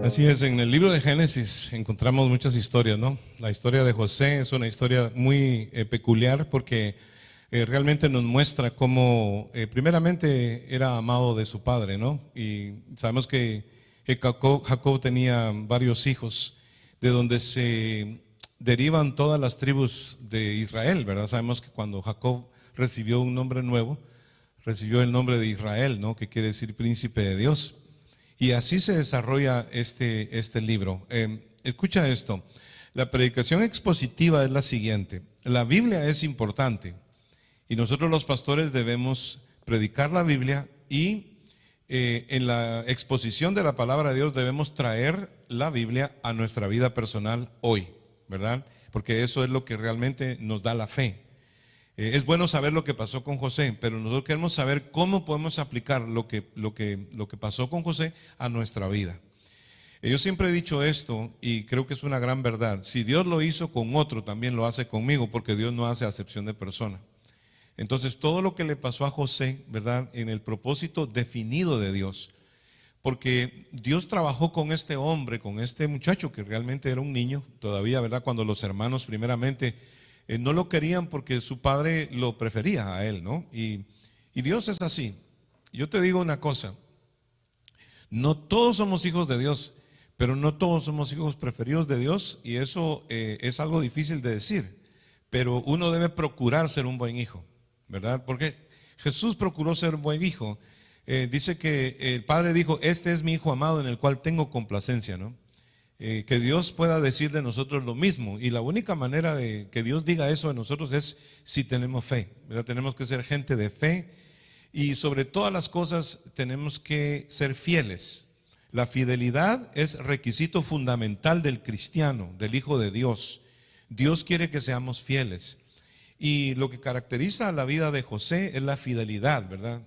Así es, en el libro de Génesis encontramos muchas historias, ¿no? La historia de José es una historia muy peculiar porque realmente nos muestra cómo primeramente era amado de su padre, ¿no? Y sabemos que Jacob tenía varios hijos, de donde se derivan todas las tribus de Israel, ¿verdad? Sabemos que cuando Jacob recibió un nombre nuevo, recibió el nombre de Israel, ¿no? Que quiere decir príncipe de Dios. Y así se desarrolla este libro. Escucha esto, la predicación expositiva es la siguiente: la Biblia es importante y nosotros los pastores debemos predicar la Biblia y en la exposición de la palabra de Dios debemos traer la Biblia a nuestra vida personal hoy, ¿verdad? Porque eso es lo que realmente nos da la fe. Es bueno saber lo que pasó con José, pero nosotros queremos saber cómo podemos aplicar lo que pasó con José a nuestra vida. Yo siempre he dicho esto y creo que es una gran verdad: si Dios lo hizo con otro, también lo hace conmigo, porque Dios no hace acepción de persona. Entonces todo lo que le pasó a José, ¿verdad?, en el propósito definido de Dios, porque Dios trabajó con este hombre, con este muchacho que realmente era un niño todavía, ¿verdad?, cuando los hermanos primeramente no lo querían porque su padre lo prefería a él, ¿no? Y Dios es así. Yo te digo una cosa: no todos somos hijos de Dios, pero no todos somos hijos preferidos de Dios, y eso es algo difícil de decir, pero uno debe procurar ser un buen hijo, ¿verdad? Porque Jesús procuró ser un buen hijo. Dice que el Padre dijo: este es mi Hijo amado en el cual tengo complacencia, ¿no? Que Dios pueda decir de nosotros lo mismo, y la única manera de que Dios diga eso de nosotros es si tenemos fe, ¿verdad? Tenemos que ser gente de fe, y sobre todas las cosas tenemos que ser fieles. La fidelidad es requisito fundamental del cristiano, del Hijo de Dios. Dios quiere que seamos fieles, y lo que caracteriza la vida de José es la fidelidad, ¿verdad?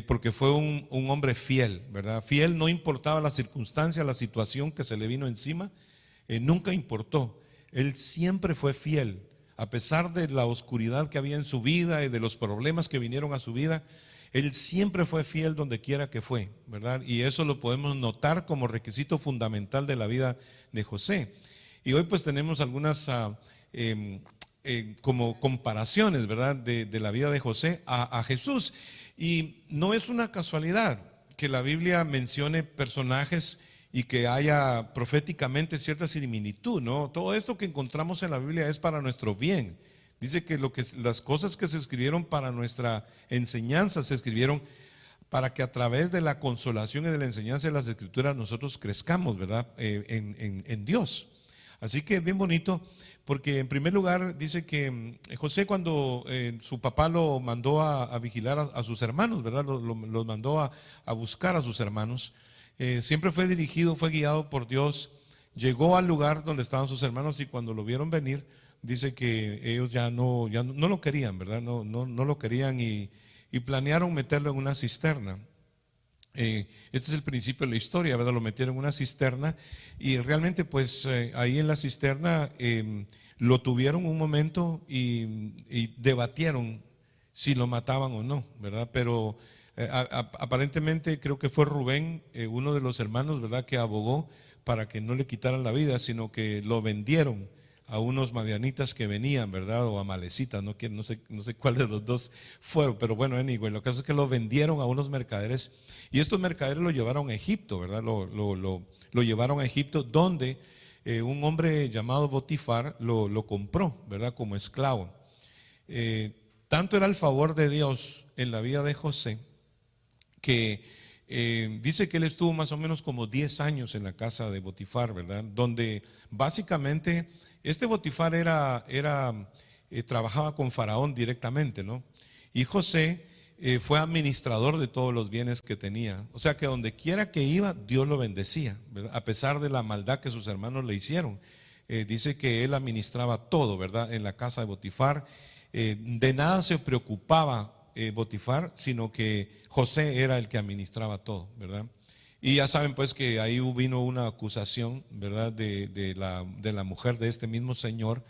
Porque fue un hombre fiel, ¿verdad? Fiel, no importaba la circunstancia, la situación que se le vino encima, nunca importó. Él siempre fue fiel, a pesar de la oscuridad que había en su vida y de los problemas que vinieron a su vida. Él siempre fue fiel donde quiera que fue, ¿verdad? Y eso lo podemos notar como requisito fundamental de la vida de José. Y hoy pues tenemos algunas como comparaciones, ¿verdad?, de la vida de José a Jesús. Y no es una casualidad que la Biblia mencione personajes y que haya proféticamente cierta similitud, ¿no? Todo esto que encontramos en la Biblia es para nuestro bien. Dice que las cosas que se escribieron para nuestra enseñanza se escribieron para que a través de la consolación y de la enseñanza de las Escrituras nosotros crezcamos, ¿verdad?, en Dios. Así que es bien bonito, porque en primer lugar dice que José, cuando su papá lo mandó a vigilar a sus hermanos, ¿verdad?, los mandó a buscar a sus hermanos, siempre fue dirigido, fue guiado por Dios. Llegó al lugar donde estaban sus hermanos, y cuando lo vieron venir, dice que ellos ya no lo querían, ¿verdad? No lo querían, y planearon meterlo en una cisterna. Este es el principio de la historia, ¿verdad? Lo metieron en una cisterna, y realmente pues ahí en la cisterna lo tuvieron un momento y debatieron si lo mataban o no, ¿verdad? Pero aparentemente creo que fue Rubén, uno de los hermanos, ¿verdad?, que abogó para que no le quitaran la vida, sino que lo vendieron a unos madianitas que venían, ¿verdad?, o amalecitas, no sé cuál de los dos fue, pero bueno, anyway, lo que pasa es que lo vendieron a unos mercaderes, y estos mercaderes lo llevaron a Egipto, ¿verdad? Lo llevaron a Egipto, donde un hombre llamado Potifar lo compró, ¿verdad?, como esclavo. Tanto era el favor de Dios en la vida de José que dice que él estuvo más o menos como 10 años en la casa de Potifar, ¿verdad?, donde básicamente este Potifar trabajaba con Faraón directamente, ¿no? Y José fue administrador de todos los bienes que tenía. O sea que donde quiera que iba, Dios lo bendecía, ¿verdad?, a pesar de la maldad que sus hermanos le hicieron. Dice que él administraba todo, ¿verdad?, en la casa de Potifar. De nada se preocupaba Potifar, sino que José era el que administraba todo, ¿verdad? Y ya saben pues que ahí vino una acusación, ¿verdad?, de la mujer de este mismo señor,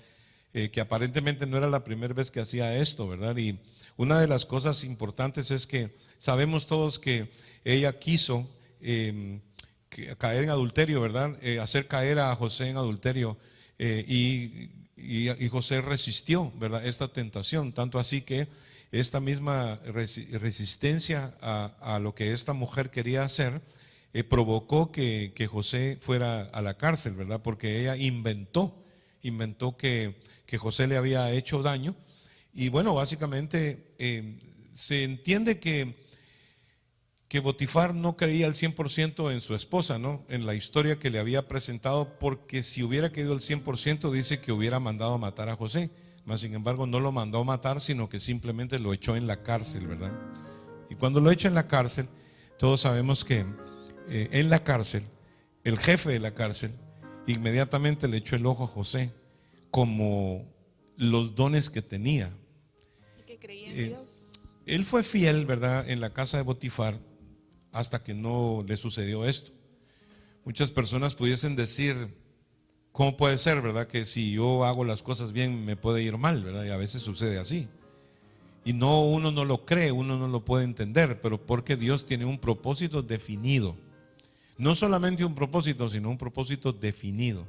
que aparentemente no era la primera vez que hacía esto, ¿verdad? Y una de las cosas importantes es que sabemos todos que ella quiso caer en adulterio, ¿verdad? Hacer caer a José en adulterio. Y José resistió, ¿verdad?, esta tentación, tanto así que esta misma resistencia a lo que esta mujer quería hacer provocó que José fuera a la cárcel, ¿verdad? Porque ella inventó que José le había hecho daño. Y bueno, básicamente se entiende que Potifar no creía al 100% en su esposa, ¿no?, en la historia que le había presentado, porque si hubiera creído al 100% dice que hubiera mandado a matar a José, mas sin embargo no lo mandó a matar, sino que simplemente lo echó en la cárcel, ¿verdad? Y cuando lo echa en la cárcel, todos sabemos que en la cárcel, el jefe de la cárcel inmediatamente le echó el ojo a José como los dones que tenía. Y que creía en Dios. Él fue fiel, ¿verdad?, en la casa de Potifar hasta que no le sucedió esto. Muchas personas pudiesen decir, ¿cómo puede ser, verdad, que si yo hago las cosas bien me puede ir mal, verdad? Y a veces sucede así. Y no, uno no lo cree, uno no lo puede entender, pero porque Dios tiene un propósito definido. No solamente un propósito, sino un propósito definido.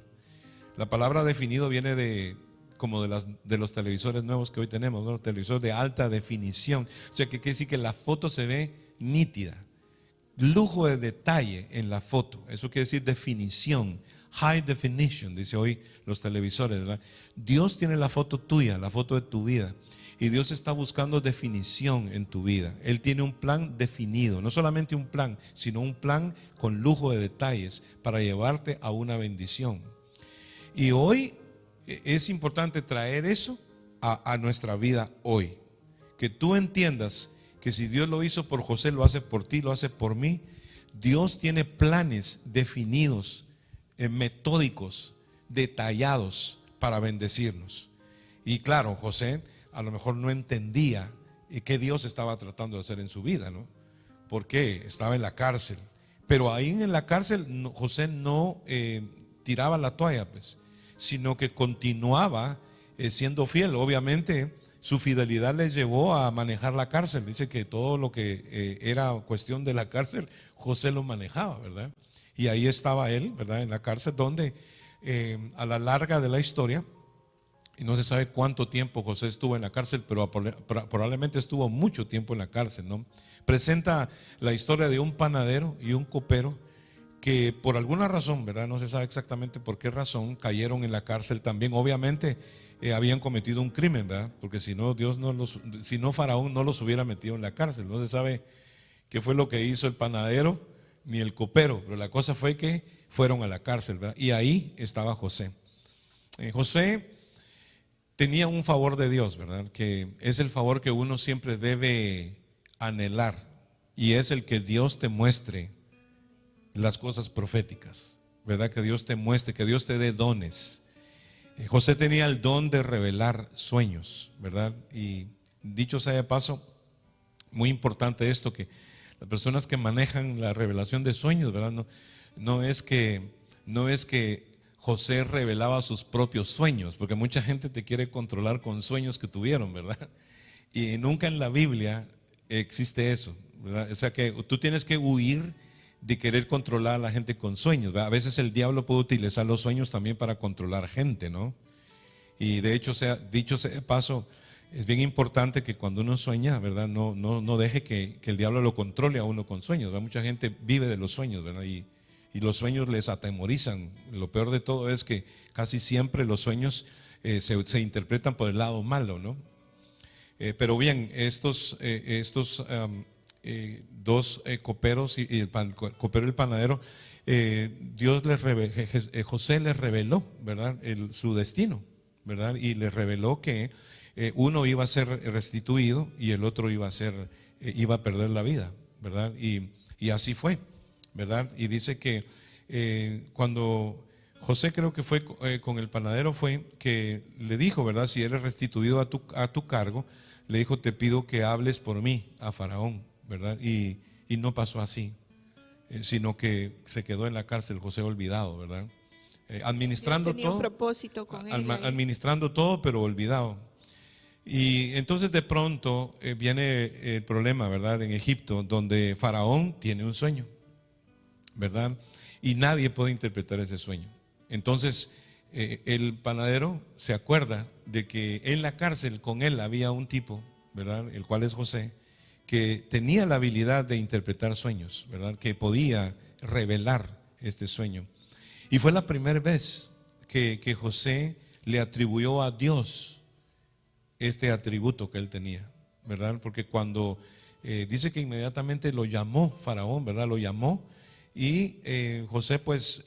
La palabra definido viene como de los televisores nuevos que hoy tenemos, ¿no? Televisores de alta definición. O sea, que quiere decir que la foto se ve nítida. Lujo de detalle en la foto. Eso quiere decir definición. High definition, dice hoy los televisores, ¿verdad? Dios tiene la foto tuya, la foto de tu vida. Y Dios está buscando definición en tu vida. Él tiene un plan definido, no solamente un plan, sino un plan con lujo de detalles para llevarte a una bendición. Y hoy es importante traer eso a nuestra vida hoy. Que tú entiendas que si Dios lo hizo por José, lo hace por ti, lo hace por mí. Dios tiene planes definidos, metódicos, detallados para bendecirnos. Y claro, José a lo mejor no entendía qué Dios estaba tratando de hacer en su vida, ¿no? Porque estaba en la cárcel. Pero ahí en la cárcel José no tiraba la toalla, pues, sino que continuaba siendo fiel. Obviamente su fidelidad le llevó a manejar la cárcel. Dice que todo lo que era cuestión de la cárcel, José lo manejaba, ¿verdad? Y ahí estaba él, ¿verdad?, en la cárcel, donde a la larga de la historia, y no se sabe cuánto tiempo José estuvo en la cárcel, pero probablemente estuvo mucho tiempo en la cárcel, ¿no? Presenta la historia de un panadero y un copero que por alguna razón, ¿verdad?, no se sabe exactamente por qué razón, cayeron en la cárcel también. Obviamente habían cometido un crimen, ¿verdad? Porque si no, si no, Faraón no los hubiera metido en la cárcel. No se sabe qué fue lo que hizo el panadero ni el copero, pero la cosa fue que fueron a la cárcel, ¿verdad? Y ahí estaba José. José tenía un favor de Dios, ¿verdad?, que es el favor que uno siempre debe anhelar, y es el que Dios te muestre las cosas proféticas, ¿verdad? Que Dios te muestre, que Dios te dé dones. José tenía el don de revelar sueños, ¿verdad? Y dicho sea de paso, muy importante esto, que las personas que manejan la revelación de sueños, ¿verdad? No es que José revelaba sus propios sueños, porque mucha gente te quiere controlar con sueños que tuvieron, ¿verdad? Y nunca en la Biblia existe eso, ¿verdad? O sea que tú tienes que huir de querer controlar a la gente con sueños, ¿verdad? A veces el diablo puede utilizar los sueños también para controlar gente, ¿no? Y de hecho, dicho sea de paso, es bien importante que cuando uno sueña, ¿verdad?, no deje que el diablo lo controle a uno con sueños, ¿verdad? Mucha gente vive de los sueños, ¿verdad? Y los sueños les atemorizan. Lo peor de todo es que casi siempre los sueños se interpretan por el lado malo, ¿no? Pero bien, estos dos coperos y el copero y el panadero, José les reveló, ¿verdad?, su destino, ¿verdad? Y les reveló que uno iba a ser restituido y el otro iba a perder la vida, ¿verdad? Y así fue, ¿verdad? Y dice que cuando José, creo que fue con el panadero, fue que le dijo, ¿verdad?, si eres restituido a tu cargo, le dijo, te pido que hables por mí a Faraón, ¿verdad? Y no pasó así, sino que se quedó en la cárcel José olvidado, ¿verdad? Administrando Dios tenía todo, un propósito con él ahí. administrando todo, pero olvidado. Y entonces de pronto viene el problema, ¿verdad?, en Egipto, donde Faraón tiene un sueño, ¿verdad? y nadie puede interpretar ese sueño. Entonces el panadero se acuerda de que en la cárcel con él había un tipo, ¿verdad?, el cual es José, que tenía la habilidad de interpretar sueños, ¿verdad?, que podía revelar este sueño. Y fue la primera vez que José le atribuyó a Dios este atributo que él tenía, ¿verdad? Porque cuando dice que inmediatamente lo llamó Faraón, ¿verdad? Lo llamó y José pues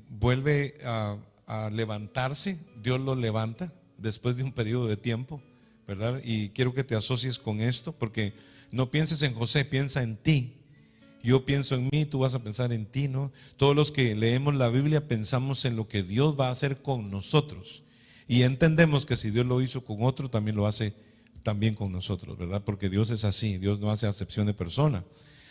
vuelve a levantarse. Dios lo levanta después de un periodo de tiempo, ¿verdad? Y quiero que te asocies con esto, porque no pienses en José, piensa en ti. Yo pienso en mí, tú vas a pensar en ti, ¿no? Todos los que leemos la Biblia pensamos en lo que Dios va a hacer con nosotros. Y entendemos que si Dios lo hizo con otro, también lo hace también con nosotros, ¿verdad? Porque Dios es así, Dios no hace acepción de persona.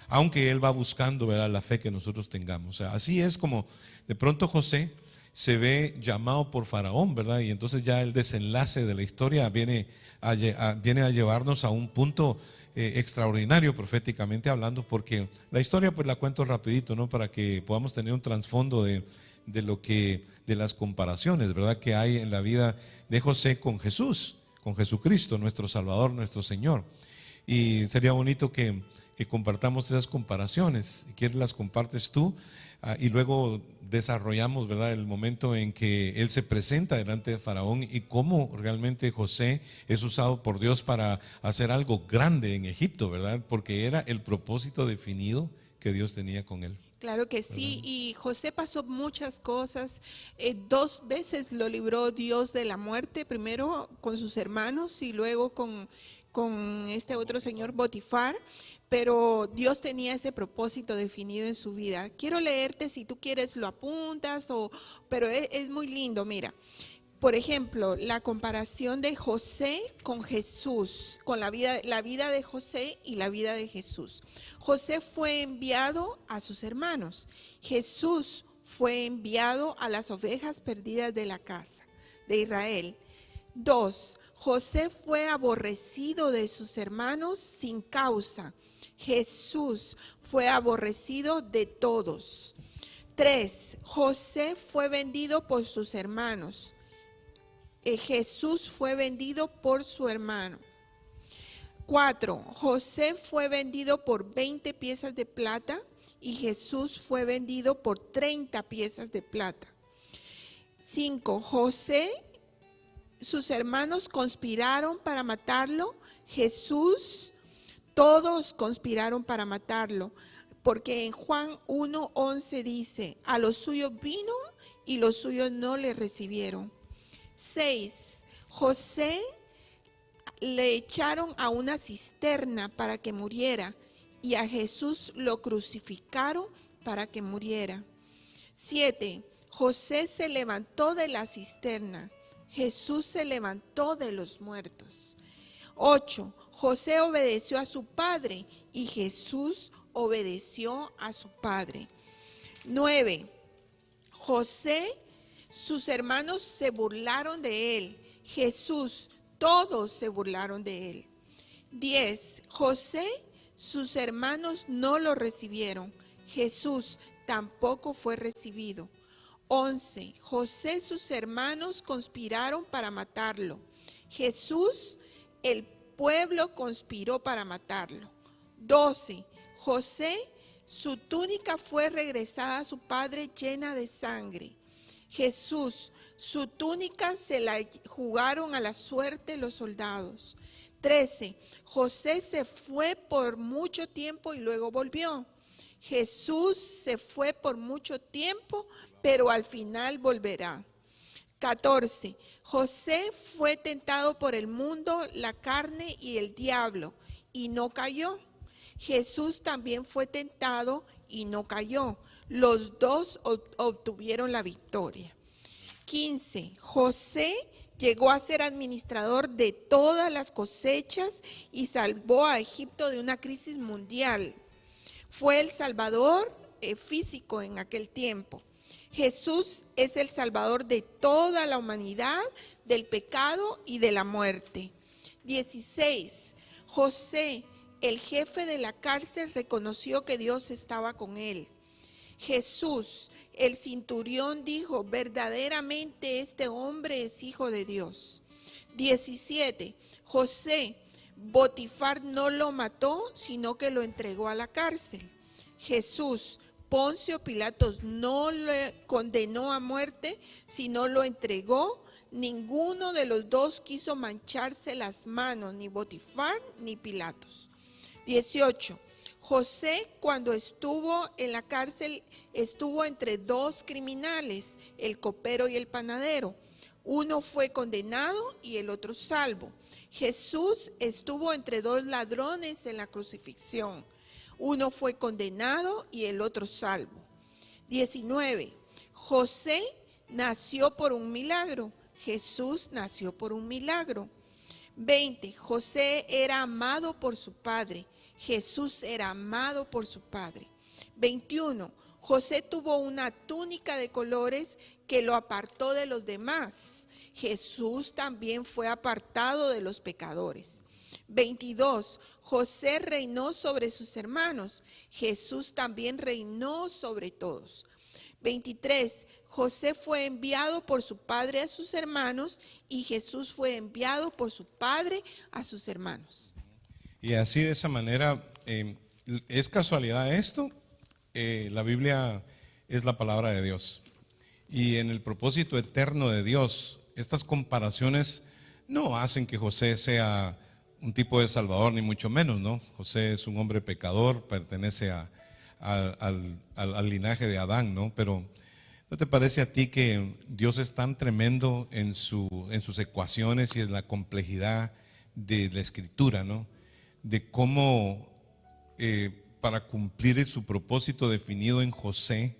Aunque Él va buscando, ¿verdad?, la fe que nosotros tengamos. O sea, así es como de pronto José se ve llamado por Faraón, ¿verdad? Y entonces ya el desenlace de la historia viene a llevarnos a un punto extraordinario proféticamente hablando, porque la historia pues la cuento rapidito, ¿no?, para que podamos tener un trasfondo de las comparaciones, ¿verdad?, que hay en la vida de José con Jesús, con Jesucristo, nuestro Salvador, nuestro Señor. Y sería bonito que compartamos esas comparaciones. Si quieres las compartes tú, y luego desarrollamos, ¿verdad?, el momento en que él se presenta delante de Faraón y cómo realmente José es usado por Dios para hacer algo grande en Egipto, ¿verdad?, porque era el propósito definido que Dios tenía con él. Claro que sí, y José pasó muchas cosas. 2 veces lo libró Dios de la muerte, primero con sus hermanos y luego con este otro señor Potifar, pero Dios tenía ese propósito definido en su vida. Quiero leerte, si tú quieres lo apuntas, pero es muy lindo, mira. Por ejemplo, la comparación de José con Jesús, con la vida de José y la vida de Jesús. José fue enviado a sus hermanos. Jesús fue enviado a las ovejas perdidas de la casa de Israel. 2. José fue aborrecido de sus hermanos sin causa. Jesús fue aborrecido de todos. 3. José fue vendido por sus hermanos. Jesús fue vendido por su hermano. 4. José fue vendido por 20 piezas de plata y Jesús fue vendido por 30 piezas de plata. 5. José, sus hermanos conspiraron para matarlo. Jesús, todos conspiraron para matarlo. Porque en Juan 1:11 dice, a los suyos vino y los suyos no le recibieron. 6. José le echaron a una cisterna para que muriera y a Jesús lo crucificaron para que muriera. 7. José se levantó de la cisterna. Jesús se levantó de los muertos. 8. José obedeció a su padre y Jesús obedeció a su padre. 9. José, sus hermanos se burlaron de él. Jesús, todos se burlaron de él. 10. José, sus hermanos no lo recibieron. Jesús tampoco fue recibido. 11. José, sus hermanos conspiraron para matarlo. Jesús, el pueblo conspiró para matarlo. 12. José, su túnica fue regresada a su padre llena de sangre. Jesús, su túnica se la jugaron a la suerte los soldados. 13. José se fue por mucho tiempo y luego volvió. Jesús se fue por mucho tiempo, pero al final volverá. 14. José fue tentado por el mundo, la carne y el diablo, y no cayó. Jesús también fue tentado y no cayó. Los dos obtuvieron la victoria. 15. José llegó a ser administrador de todas las cosechas y salvó a Egipto de una crisis mundial. Fue el Salvador físico en aquel tiempo. Jesús es el Salvador de toda la humanidad, del pecado y de la muerte. 16. José, el jefe de la cárcel, reconoció que Dios estaba con él. Jesús, el centurión, dijo: verdaderamente este hombre es hijo de Dios. 17. José, Potifar no lo mató, sino que lo entregó a la cárcel. Jesús, Poncio Pilatos no le condenó a muerte, sino lo entregó. Ninguno de los dos quiso mancharse las manos, ni Potifar ni Pilatos. 18. José, cuando estuvo en la cárcel, estuvo entre dos criminales, el copero y el panadero. Uno fue condenado y el otro salvo. Jesús estuvo entre dos ladrones en la crucifixión. Uno fue condenado y el otro salvo. 19. José nació por un milagro. Jesús nació por un milagro. 20. José era amado por su padre. Jesús era amado por su padre. 21. José tuvo una túnica de colores que lo apartó de los demás. Jesús también fue apartado de los pecadores. 22. José reinó sobre sus hermanos. Jesús también reinó sobre todos. 23. José fue enviado por su padre a sus hermanos y Jesús fue enviado por su padre a sus hermanos. Y así, de esa manera, ¿es casualidad esto? La Biblia es la palabra de Dios. Y en el propósito eterno de Dios, estas comparaciones no hacen que José sea un tipo de salvador, ni mucho menos, ¿no? José es un hombre pecador, pertenece al linaje de Adán, ¿no? Pero ¿no te parece a ti que Dios es tan tremendo en sus ecuaciones y en la complejidad de la escritura, ¿no? De cómo para cumplir su propósito definido en José,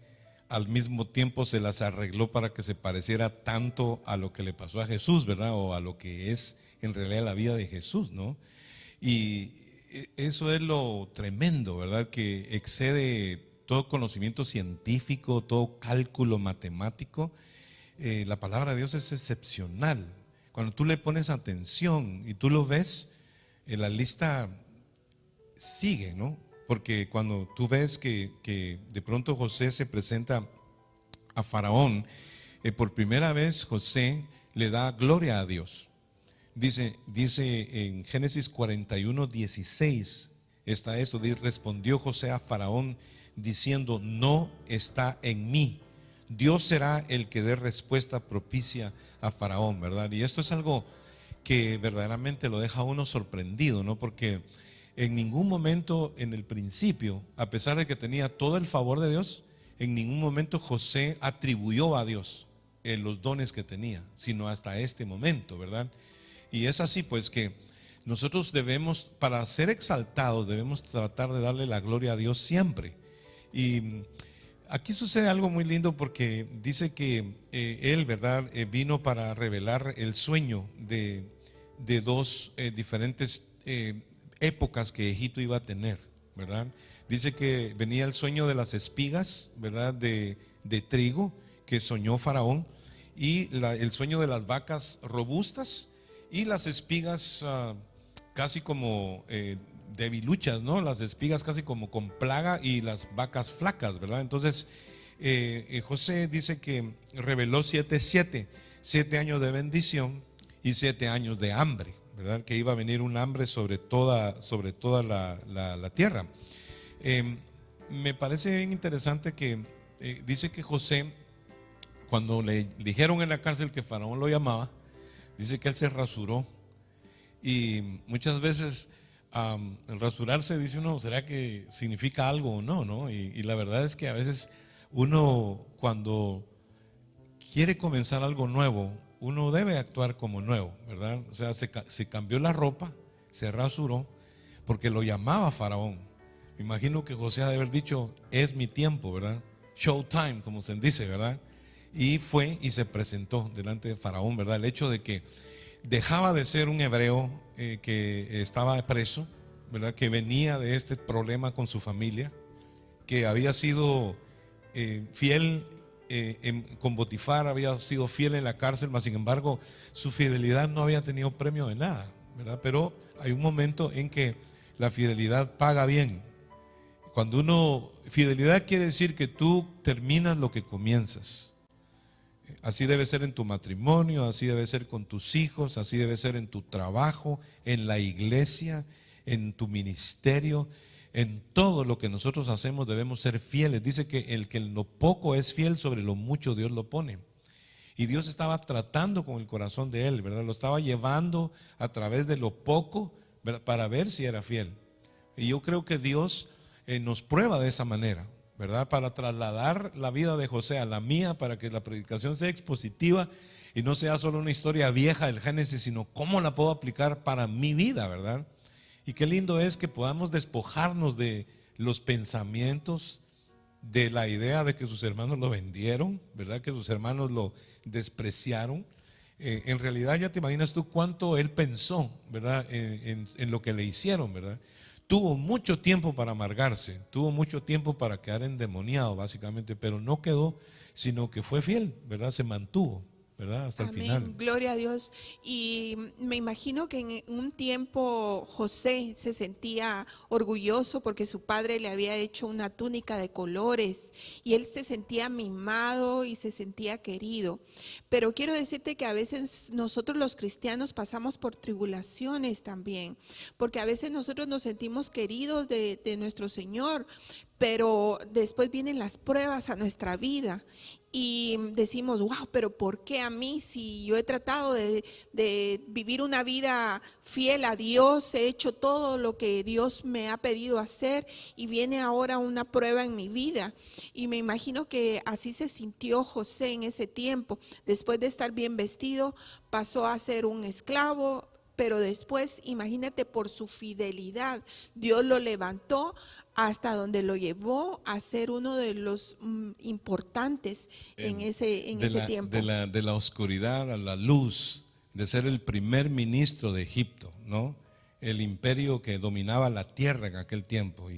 al mismo tiempo se las arregló para que se pareciera tanto a lo que le pasó a Jesús, ¿verdad? O a lo que es en realidad la vida de Jesús, ¿no? Y eso es lo tremendo, ¿verdad? Que excede todo conocimiento científico, todo cálculo matemático. La palabra de Dios es excepcional. Cuando tú le pones atención y tú lo ves, la lista sigue, ¿no? Porque cuando tú ves que de pronto José se presenta a Faraón, por primera vez José le da gloria a Dios. Dice en Génesis 41:16 está esto: respondió José a Faraón diciendo: no está en mí, Dios será el que dé respuesta propicia a Faraón, ¿verdad? Y esto es algo que verdaderamente lo deja a uno sorprendido, ¿no? Porque en ningún momento en el principio, a pesar de que tenía todo el favor de Dios, en ningún momento José atribuyó a Dios los dones que tenía, sino hasta este momento, ¿verdad? Y es así pues que nosotros debemos, para ser exaltados, debemos tratar de darle la gloria a Dios siempre. Y aquí sucede algo muy lindo porque dice que él, ¿verdad? Vino para revelar el sueño de dos diferentes épocas que Egipto iba a tener, ¿verdad? Dice que venía el sueño de las espigas, ¿verdad? De trigo que soñó Faraón, y el sueño de las vacas robustas y las espigas casi como debiluchas, ¿no? Las espigas casi como con plaga y las vacas flacas, ¿verdad? Entonces José dice que reveló 7 años de bendición y 7 años de hambre, ¿verdad? Que iba a venir un hambre sobre toda la tierra. Me parece bien interesante que dice que José, cuando le dijeron en la cárcel que Faraón lo llamaba, dice que él se rasuró. Y muchas veces el rasurarse, dice uno, ¿será que significa algo o no? ¿No? Y la verdad es que a veces uno, cuando quiere comenzar algo nuevo, uno debe actuar como nuevo, ¿verdad? O sea, se cambió la ropa, se rasuró, porque lo llamaba Faraón. Me imagino que José ha de haber dicho: es mi tiempo, ¿verdad? Showtime, como se dice, ¿verdad? Y fue y se presentó delante de Faraón, ¿verdad? El hecho de que dejaba de ser un hebreo que estaba preso, ¿verdad? Que venía de este problema con su familia, que había sido fiel con Potifar, había sido fiel en la cárcel, mas sin embargo su fidelidad no había tenido premio de nada, ¿verdad? Pero hay un momento en que la fidelidad paga bien. Fidelidad quiere decir que tú terminas lo que comienzas. Así debe ser en tu matrimonio, así debe ser con tus hijos, así debe ser en tu trabajo, en la iglesia, en tu ministerio. En todo lo que nosotros hacemos debemos ser fieles. Dice que el que en lo poco es fiel, sobre lo mucho Dios lo pone. Y Dios estaba tratando con el corazón de él, ¿verdad? Lo estaba llevando a través de lo poco, ¿verdad?, para ver si era fiel. Y yo creo que Dios nos prueba de esa manera, ¿verdad? Para trasladar la vida de José a la mía, para que la predicación sea expositiva y no sea solo una historia vieja del Génesis, sino cómo la puedo aplicar para mi vida, ¿verdad? Y qué lindo es que podamos despojarnos de los pensamientos, de la idea de que sus hermanos lo vendieron, ¿verdad? Que sus hermanos lo despreciaron. En realidad ya te imaginas tú cuánto él pensó, ¿verdad? En lo que le hicieron, ¿verdad? Tuvo mucho tiempo para amargarse, tuvo mucho tiempo para quedar endemoniado básicamente, pero no quedó, sino que fue fiel, ¿verdad? Se mantuvo, ¿verdad? Hasta el final. Amén, gloria a Dios. Y me imagino que en un tiempo José se sentía orgulloso porque su padre le había hecho una túnica de colores y él se sentía mimado y se sentía querido. Pero quiero decirte que a veces nosotros los cristianos pasamos por tribulaciones también, porque a veces nosotros nos sentimos queridos de nuestro Señor, pero después vienen las pruebas a nuestra vida y decimos, wow, pero ¿por qué a mí? Si yo he tratado de vivir una vida fiel a Dios, he hecho todo lo que Dios me ha pedido hacer y viene ahora una prueba en mi vida. Y me imagino que así se sintió José en ese tiempo. Después de estar bien vestido, pasó a ser un esclavo, pero después, imagínate, por su fidelidad, Dios lo levantó hasta donde lo llevó a ser uno de los importantes en ese tiempo. De la oscuridad a la luz, de ser el primer ministro de Egipto, ¿no? El imperio que dominaba la tierra en aquel tiempo.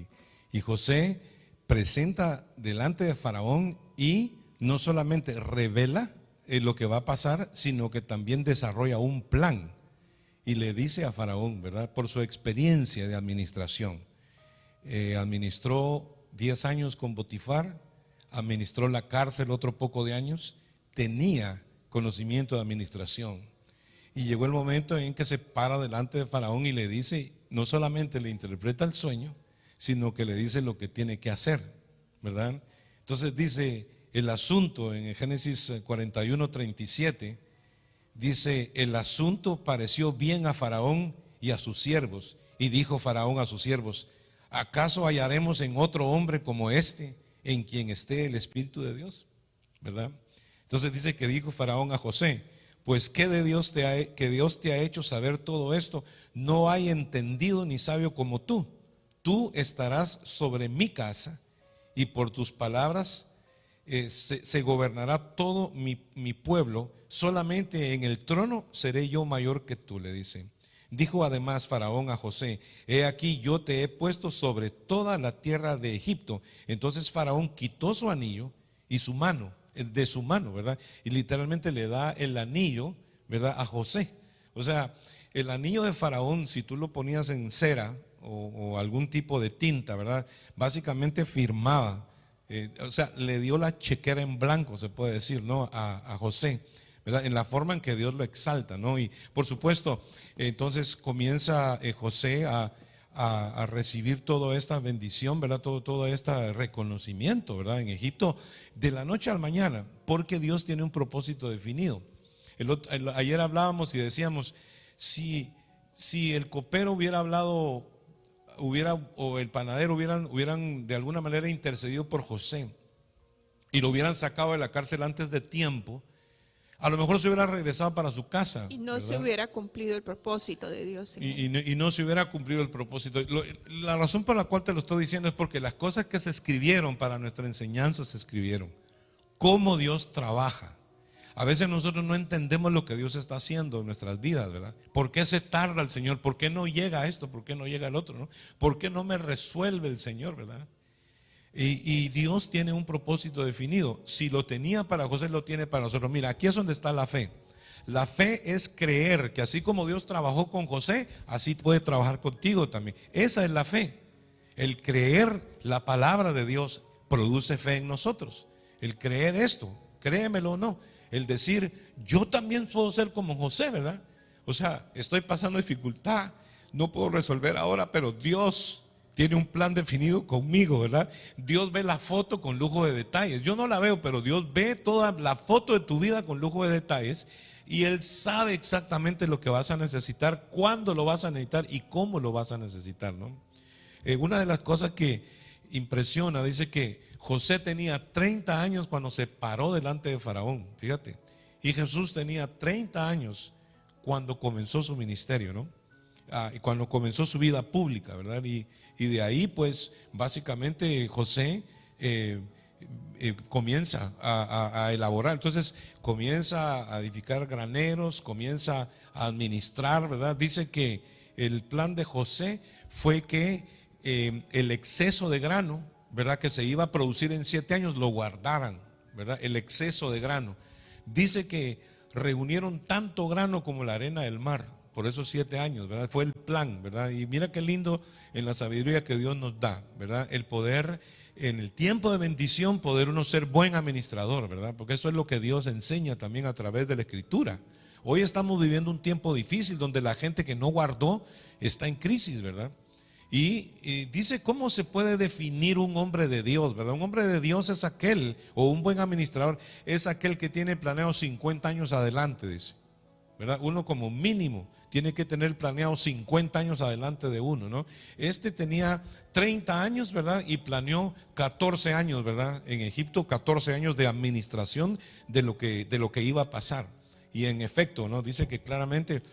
Y José presenta delante de Faraón y no solamente revela lo que va a pasar, sino que también desarrolla un plan. Y le dice a Faraón, ¿verdad? Por su experiencia de administración. Administró 10 años con Potifar, administró la cárcel otro poco de años, tenía conocimiento de administración. Y llegó el momento en que se para delante de Faraón y le dice, no solamente le interpreta el sueño, sino que le dice lo que tiene que hacer, ¿verdad? Entonces dice el asunto en Génesis 41:37, dice, el asunto pareció bien a Faraón y a sus siervos, y dijo Faraón a sus siervos, ¿acaso hallaremos en otro hombre como este, en quien esté el Espíritu de Dios? ¿Verdad? Entonces dice que dijo Faraón a José, pues ¿qué de Dios que Dios te ha hecho saber todo esto? No hay entendido ni sabio como tú. Tú estarás sobre mi casa y por tus palabras se gobernará todo mi pueblo. Solamente en el trono seré yo mayor que tú, le dice. Dijo además Faraón a José, he aquí yo te he puesto sobre toda la tierra de Egipto. Entonces Faraón quitó su anillo y su mano, de su mano, ¿verdad? Y literalmente le da el anillo, ¿verdad?, a José. O sea, el anillo de Faraón, si tú lo ponías en cera o algún tipo de tinta, ¿verdad?, básicamente firmaba, o sea, le dio la chequera en blanco, se puede decir, ¿no?, a José, ¿verdad?, en la forma en que Dios lo exalta, ¿no? Y por supuesto, entonces comienza José a recibir toda esta bendición, ¿verdad?, todo este reconocimiento, ¿verdad?, en Egipto, de la noche a la mañana, porque Dios tiene un propósito definido. Ayer hablábamos y decíamos, si el copero hubiera hablado, o el panadero hubieran de alguna manera intercedido por José y lo hubieran sacado de la cárcel antes de tiempo, a lo mejor se hubiera regresado para su casa. Y no, ¿verdad?, se hubiera cumplido el propósito de Dios. Y no se hubiera cumplido el propósito. La razón por la cual te lo estoy diciendo es porque las cosas que se escribieron para nuestra enseñanza se escribieron. Cómo Dios trabaja. A veces nosotros no entendemos lo que Dios está haciendo en nuestras vidas, ¿verdad? ¿Por qué se tarda el Señor? ¿Por qué no llega esto? ¿Por qué no llega el otro? ¿No? ¿Por qué no me resuelve el Señor, verdad? Y Dios tiene un propósito definido. Si lo tenía para José, lo tiene para nosotros. Mira, aquí es donde está la fe. La fe es creer que así como Dios trabajó con José, así puede trabajar contigo también. Esa es la fe. El creer la palabra de Dios produce fe en nosotros. El creer esto, créemelo o no. El decir, yo también puedo ser como José, ¿verdad? O sea, estoy pasando dificultad, no puedo resolver ahora, pero Dios tiene un plan definido conmigo, ¿verdad? Dios ve la foto con lujo de detalles. Yo no la veo, pero Dios ve toda la foto de tu vida con lujo de detalles. Y Él sabe exactamente lo que vas a necesitar, cuándo lo vas a necesitar y cómo lo vas a necesitar, ¿no? Una de las cosas que impresiona, dice que José tenía 30 años cuando se paró delante de Faraón, fíjate. Y Jesús tenía 30 años cuando comenzó su ministerio, ¿no? Y cuando comenzó su vida pública, ¿verdad? Y de ahí, pues, básicamente José comienza a elaborar. Entonces comienza a edificar graneros, comienza a administrar, ¿verdad? Dice que el plan de José fue que el exceso de grano, ¿verdad?, que se iba a producir en 7 años, lo guardaran, ¿verdad? El exceso de grano. Dice que reunieron tanto grano como la arena del mar por esos 7 años, ¿verdad? Fue el plan, ¿verdad? Y mira qué lindo en la sabiduría que Dios nos da, ¿verdad? El poder, en el tiempo de bendición, poder uno ser buen administrador, ¿verdad? Porque eso es lo que Dios enseña también a través de la Escritura. Hoy estamos viviendo un tiempo difícil donde la gente que no guardó está en crisis, ¿verdad? Y dice cómo se puede definir un hombre de Dios, ¿verdad? Un hombre de Dios es aquel, o un buen administrador, es aquel que tiene planeado 50 años adelante, dice, ¿verdad? Uno como mínimo tiene que tener planeado 50 años adelante de uno, ¿no? Este tenía 30 años, ¿verdad? Y planeó 14 años, ¿verdad? En Egipto, 14 años de administración de lo que iba a pasar. Y en efecto, ¿no? Dice que claramente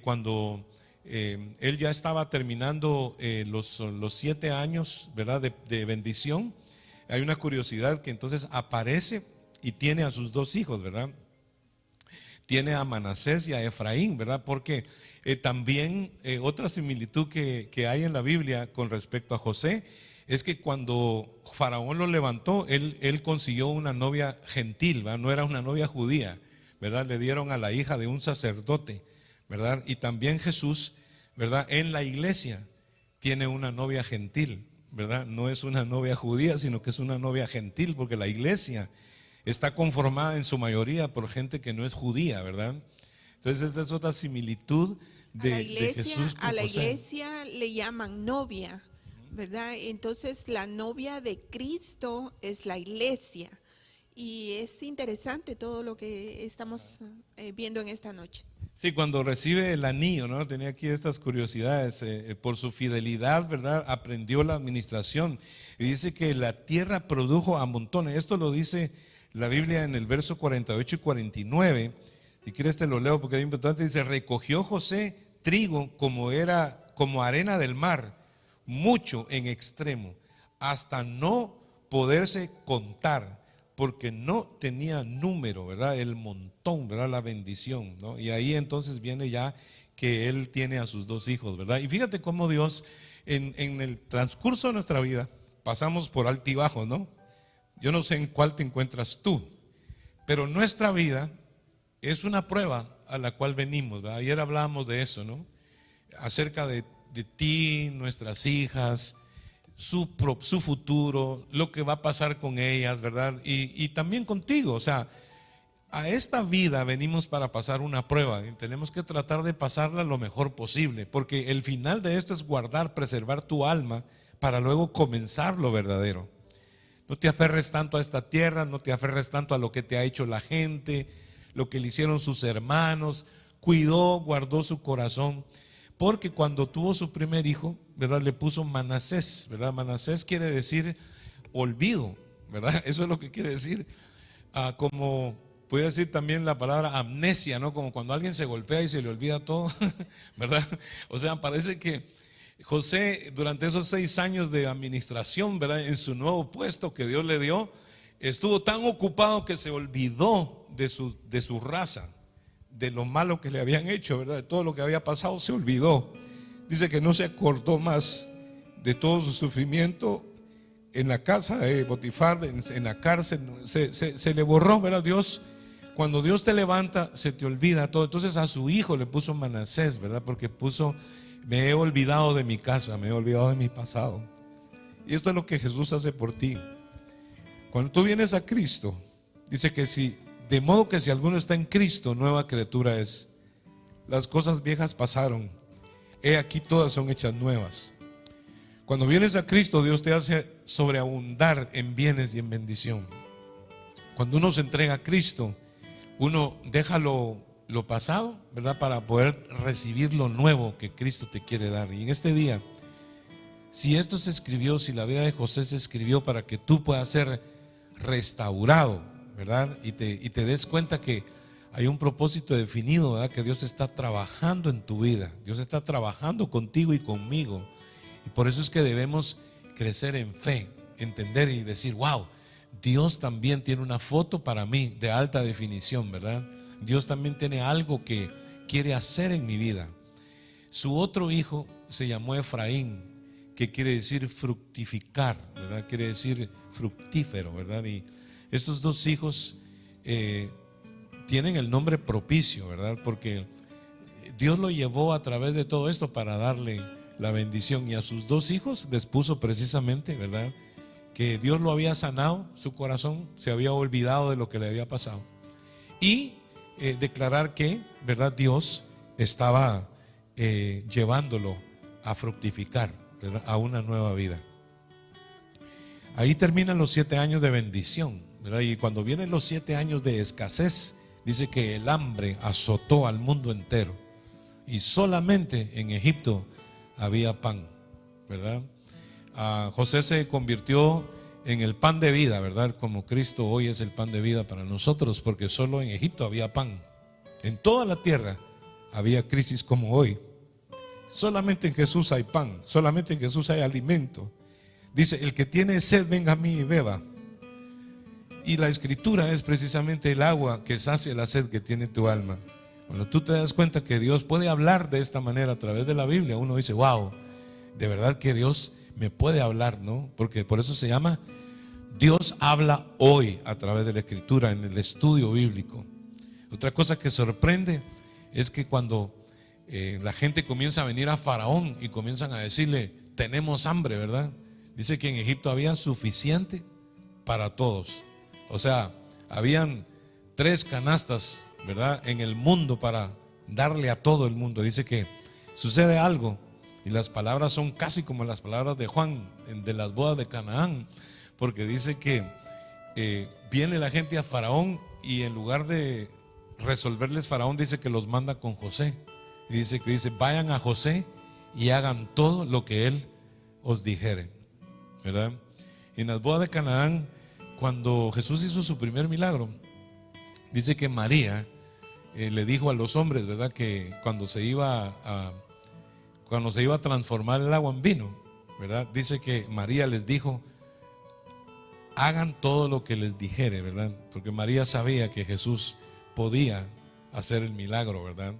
cuando él ya estaba terminando los 7 años, ¿verdad?, de bendición, hay una curiosidad que entonces aparece y tiene a sus 2 hijos, ¿verdad? Tiene a Manasés y a Efraín, ¿verdad? Porque también otra similitud que hay en la Biblia con respecto a José es que cuando Faraón lo levantó, él consiguió una novia gentil, ¿verdad? No era una novia judía, ¿verdad? Le dieron a la hija de un sacerdote, ¿verdad? Y también Jesús, ¿verdad?, en la iglesia tiene una novia gentil, ¿verdad? No es una novia judía, sino que es una novia gentil, porque la iglesia está conformada en su mayoría por gente que no es judía, ¿verdad? Entonces esa es otra similitud de Jesús con a la José. iglesia le llaman novia, ¿verdad? Entonces la novia de Cristo es la iglesia. Y es interesante todo lo que estamos viendo en esta noche. Sí, cuando recibe el anillo, ¿no? Tenía aquí estas curiosidades. Por su fidelidad, ¿verdad?, aprendió la administración. Y dice que la tierra produjo a montones. Esto lo dice la Biblia en el verso 48 y 49. Si quieres te lo leo porque es importante. Dice, recogió José trigo como arena del mar, mucho en extremo, hasta no poderse contar, porque no tenía número, ¿verdad? El montón, ¿verdad? La bendición, ¿no? Y ahí entonces viene ya que él tiene a sus 2 hijos, ¿verdad? Y fíjate cómo Dios en el transcurso de nuestra vida pasamos por altibajos, ¿no? Yo no sé en cuál te encuentras tú, pero nuestra vida es una prueba a la cual venimos, ¿verdad? Ayer hablábamos de eso, ¿no? Acerca de ti, nuestras hijas, su futuro, lo que va a pasar con ellas, ¿verdad? Y también contigo, o sea, a esta vida venimos para pasar una prueba y tenemos que tratar de pasarla lo mejor posible, porque el final de esto es guardar, preservar tu alma para luego comenzar lo verdadero. No te aferres tanto a esta tierra, no te aferres tanto a lo que te ha hecho la gente, lo que le hicieron sus hermanos. Cuidó, guardó su corazón, porque cuando tuvo su primer hijo, ¿verdad?, le puso Manasés, ¿verdad? Manasés quiere decir olvido, ¿verdad? Eso es lo que quiere decir. Como puede decir también la palabra amnesia, ¿no? Como cuando alguien se golpea y se le olvida todo, ¿verdad? O sea, parece que José durante esos 6 años de administración, ¿verdad?, en su nuevo puesto que Dios le dio, estuvo tan ocupado que se olvidó de su raza, de lo malo que le habían hecho, ¿verdad? De todo lo que había pasado, se olvidó. Dice que no se acordó más de todo su sufrimiento en la casa de Potifar, en la cárcel. Se le borró, ¿verdad? Dios, cuando Dios te levanta, se te olvida todo. Entonces a su hijo le puso Manasés, ¿verdad? Porque puso, me he olvidado de mi casa, me he olvidado de mi pasado. Y esto es lo que Jesús hace por ti. Cuando tú vienes a Cristo, dice que de modo que si alguno está en Cristo, nueva criatura es. Las cosas viejas pasaron, he aquí todas son hechas nuevas. Cuando vienes a Cristo, Dios te hace sobreabundar en bienes y en bendición. Cuando uno se entrega a Cristo, uno deja lo pasado, ¿verdad? Para poder recibir lo nuevo que Cristo te quiere dar. Y en este día, si esto se escribió, si la vida de José se escribió para que tú puedas ser restaurado, ¿verdad? Y te des cuenta que hay un propósito definido, ¿verdad? Que Dios está trabajando en tu vida. Dios está trabajando contigo y conmigo. Y por eso es que debemos crecer en fe, entender y decir, wow, Dios también tiene una foto para mí de alta definición, ¿verdad? Dios también tiene algo que quiere hacer en mi vida. Su otro hijo se llamó Efraín, que quiere decir fructificar, ¿verdad? Quiere decir fructífero, ¿verdad? Y estos dos hijos tienen el nombre propicio, ¿verdad? Porque Dios lo llevó a través de todo esto para darle la bendición, y a sus dos hijos les puso precisamente, ¿verdad? Que Dios lo había sanado, su corazón se había olvidado de lo que le había pasado, y declarar que, ¿verdad? Dios estaba llevándolo a fructificar, ¿verdad? A una nueva vida. Ahí terminan los 7 años de bendición, ¿verdad? Y cuando vienen los 7 años de escasez, dice que el hambre azotó al mundo entero y solamente en Egipto había pan, ¿verdad? José se convirtió en el pan de vida, ¿verdad? Como Cristo hoy es el pan de vida para nosotros, porque solo en Egipto había pan. En toda la tierra había crisis como hoy. Solamente en Jesús hay pan, solamente en Jesús hay alimento. Dice, el que tiene sed, venga a mí y beba. Y la escritura es precisamente el agua que sacia la sed que tiene tu alma. Cuando tú te das cuenta que Dios puede hablar de esta manera a través de la Biblia, uno dice, wow, de verdad que Dios me puede hablar, ¿no? Porque por eso se llama Dios habla hoy a través de la escritura, en el estudio bíblico. Otra cosa que sorprende es que cuando la gente comienza a venir a Faraón y comienzan a decirle, tenemos hambre, ¿verdad? Dice que en Egipto había suficiente para todos. O sea, habían 3 canastas, ¿verdad? En el mundo para darle a todo el mundo. Dice que sucede algo y las palabras son casi como las palabras de Juan de las bodas de Canaán, porque dice que viene la gente a Faraón y en lugar de resolverles, Faraón dice que los manda con José. Y dice que vayan a José y hagan todo lo que él os dijere, ¿verdad? En las bodas de Canaán, cuando Jesús hizo su primer milagro, dice que María le dijo a los hombres, ¿verdad? Que cuando se iba a transformar el agua en vino, ¿verdad? Dice que María les dijo, hagan todo lo que les dijere, ¿verdad? Porque María sabía que Jesús podía hacer el milagro, ¿verdad?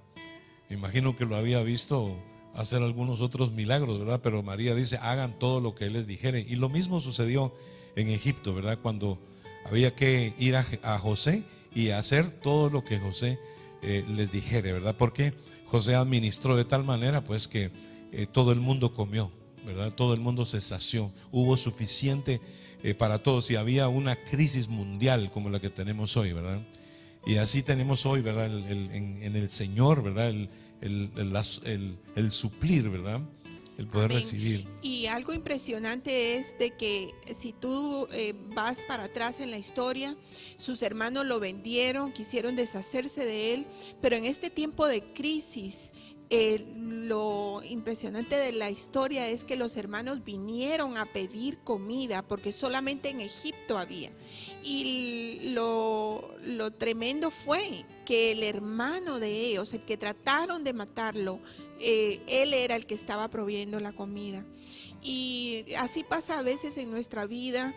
Me imagino que lo había visto hacer algunos otros milagros, ¿verdad? Pero María dice, hagan todo lo que él les dijere. Y lo mismo sucedió en Egipto, ¿verdad? Cuando había que ir a José y hacer todo lo que José les dijere, ¿verdad? Porque José administró de tal manera, pues, que todo el mundo comió, ¿verdad? Todo el mundo se sació, hubo suficiente para todos, y había una crisis mundial como la que tenemos hoy, ¿verdad? Y así tenemos hoy, ¿verdad? En el Señor, ¿verdad? El suplir, ¿verdad? El poder Amén. recibir. Y algo impresionante es de que si tú vas para atrás en la historia, sus hermanos lo vendieron, quisieron deshacerse de él, pero en este tiempo de crisis, lo impresionante de la historia es que los hermanos vinieron a pedir comida porque solamente en Egipto había. Y lo tremendo fue que el hermano de ellos, el que trataron de matarlo, él era el que estaba proveyendo la comida. Y así pasa a veces en nuestra vida,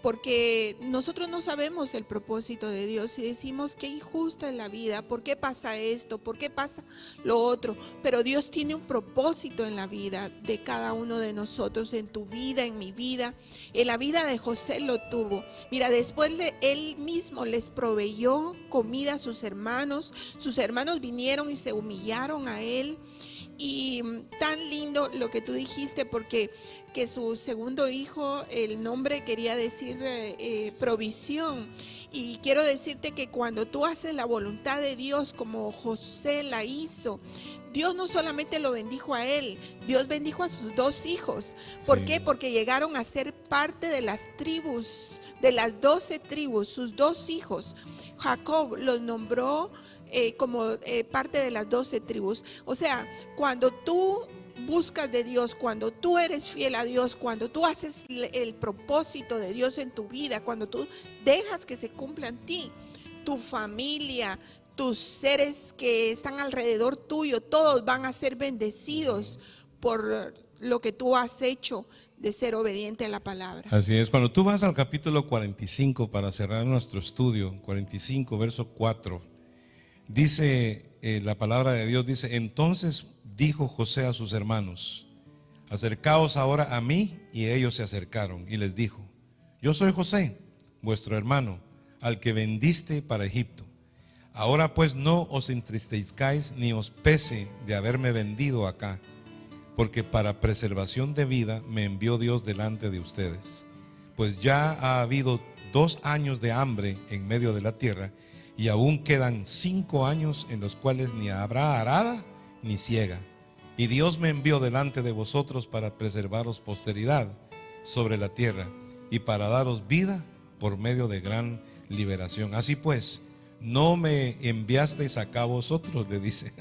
porque nosotros no sabemos el propósito de Dios y decimos qué injusta es la vida, por qué pasa esto, por qué pasa lo otro, pero Dios tiene un propósito en la vida de cada uno de nosotros, en tu vida, en mi vida, en la vida de José lo tuvo. Mira, después de él mismo les proveyó comida a sus hermanos vinieron y se humillaron a él. Y tan lindo lo que tú dijiste, porque que su segundo hijo, el nombre quería decir provisión. Y quiero decirte que cuando tú haces la voluntad de Dios como José la hizo, Dios no solamente lo bendijo a él, Dios bendijo a sus dos hijos. ¿Por qué? Porque llegaron a ser parte de las tribus, de las 12 tribus, sus dos hijos. Jacob los nombró como parte de las 12 tribus. O sea, cuando tú buscas de Dios, cuando tú eres fiel a Dios, cuando tú haces el propósito de Dios en tu vida, cuando tú dejas que se cumpla en ti, tu familia, tus seres que están alrededor tuyo, todos van a ser bendecidos por lo que tú has hecho de ser obediente a la palabra. Así es, cuando tú vas al capítulo 45 para cerrar nuestro estudio, 45 verso 4, dice la palabra de Dios, dice: entonces dijo José a sus hermanos: acercaos ahora a mí. Y ellos se acercaron y les dijo: yo soy José, vuestro hermano, al que vendiste para Egipto. Ahora pues no os entristezcáis ni os pese de haberme vendido acá, porque para preservación de vida me envió Dios delante de ustedes. Pues ya ha habido 2 años de hambre en medio de la tierra, y aún quedan 5 años en los cuales ni habrá arada ni siega. Y Dios me envió delante de vosotros para preservaros posteridad sobre la tierra y para daros vida por medio de gran liberación. Así pues, no me enviasteis acá vosotros, le dice